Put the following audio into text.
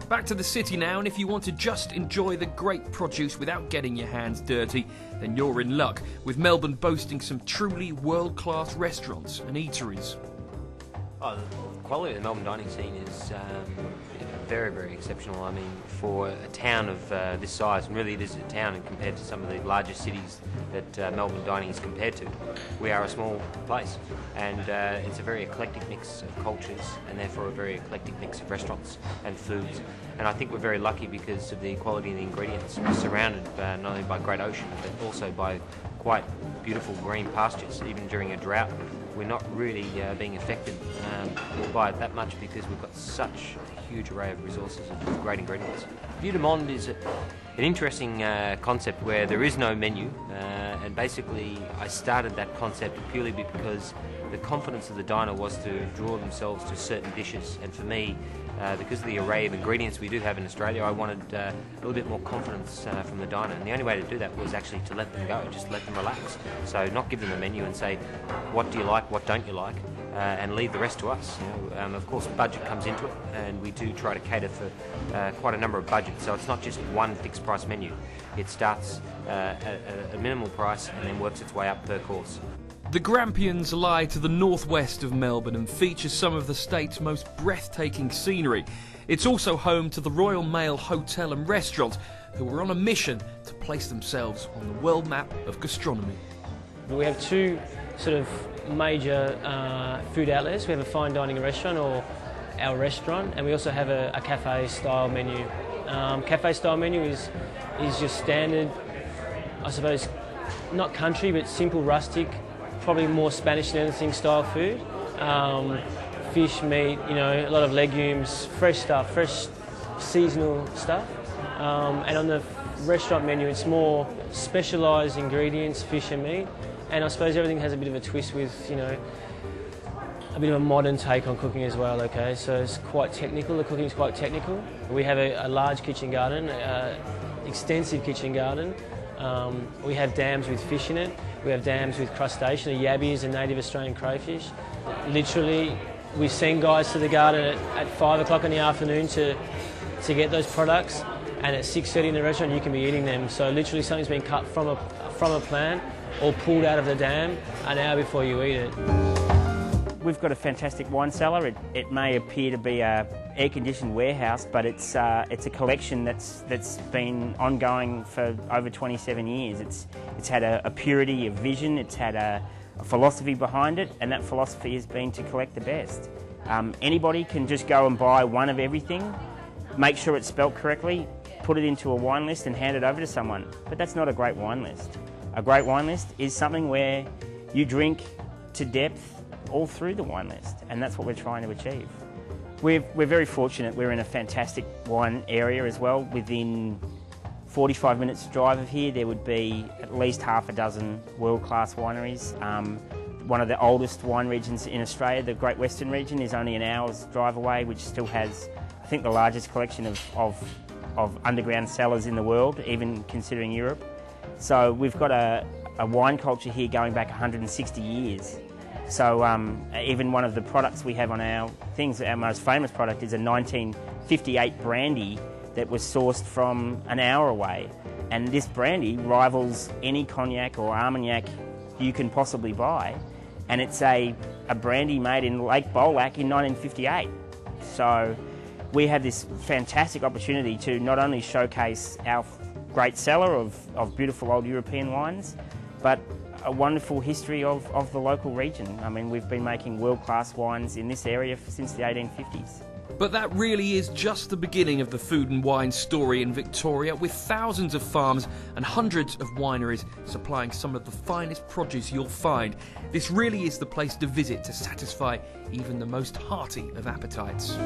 Back to the city now, and if you want to just enjoy the great produce without getting your hands dirty, then you're in luck, with Melbourne boasting some truly world-class restaurants and eateries. Oh, the quality of the Melbourne dining scene is very, very exceptional. I mean, for a town of this size, and really it is a town compared to some of the larger cities that Melbourne dining is compared to, we are a small place, and it's a very eclectic mix of cultures, and therefore a very eclectic mix of restaurants and foods. And I think we're very lucky because of the quality of the ingredients. We're surrounded not only by great ocean, but also by quite beautiful green pastures. Even during a drought, we're not really being affected by it that much because we've got such a huge array of resources of great ingredients. Vue de Monde is an interesting concept where there is no menu, and basically I started that concept purely because the confidence of the diner was to draw themselves to certain dishes, and for me, because of the array of ingredients we do have in Australia, I wanted a little bit more confidence from the diner, and the only way to do that was actually to let them go, just let them relax. So not give them a menu and say, what do you like, what don't you like, and leave the rest to us. You know, of course, budget comes into it, and we do try to cater for quite a number of budgets, so it's not just one fixed price menu. It starts at a minimal price and then works its way up per course. The Grampians lie to the northwest of Melbourne and features some of the state's most breathtaking scenery. It's also home to the Royal Mail Hotel and Restaurant, who are on a mission to place themselves on the world map of gastronomy. We have two sort of major food outlets. We have a fine dining restaurant, or our restaurant, and we also have a cafe-style menu. Cafe-style menu is your standard, I suppose, not country, but simple, rustic, probably more Spanish than anything style food. Fish, meat, you know, a lot of legumes, fresh stuff, fresh seasonal stuff. And on the restaurant menu, it's more specialised ingredients, fish and meat. And I suppose everything has a bit of a twist with, you know, a bit of a modern take on cooking as well, okay? So it's quite technical, the cooking's quite technical. We have a large kitchen garden, extensive kitchen garden. We have dams with fish in it. We have dams with crustacean, the yabbies and native Australian crayfish. Literally, we send guys to the garden at 5 o'clock in the afternoon to get those products, and at 6:30 in the restaurant you can be eating them. So literally something's been cut from a plant or pulled out of the dam an hour before you eat it. We've got a fantastic wine cellar. It may appear to be an air-conditioned warehouse, but it's a collection that's been ongoing for over 27 years. It's had a purity of vision, it's had a philosophy behind it, and that philosophy has been to collect the best. Anybody can just go and buy one of everything, make sure it's spelt correctly, put it into a wine list and hand it over to someone. But that's not a great wine list. A great wine list is something where you drink to depth all through the wine list, and that's what we're trying to achieve. We're very fortunate. We're in a fantastic wine area as well. Within 45 minutes drive of here, there would be at least half a dozen world-class wineries. One of the oldest wine regions in Australia, the Great Western region, is only an hour's drive away, which still has, I think, the largest collection of underground cellars in the world, even considering Europe. So we've got a wine culture here going back 160 years. So even one of the products we have on our things, our most famous product is a 1958 brandy that was sourced from an hour away. And this brandy rivals any cognac or armagnac you can possibly buy. And it's a brandy made in Lake Bolac in 1958. So we have this fantastic opportunity to not only showcase our great cellar of beautiful old European wines, but a wonderful history of the local region. I mean, we've been making world-class wines in this area since the 1850s. But that really is just the beginning of the food and wine story in Victoria, with thousands of farms and hundreds of wineries supplying some of the finest produce you'll find. This really is the place to visit to satisfy even the most hearty of appetites.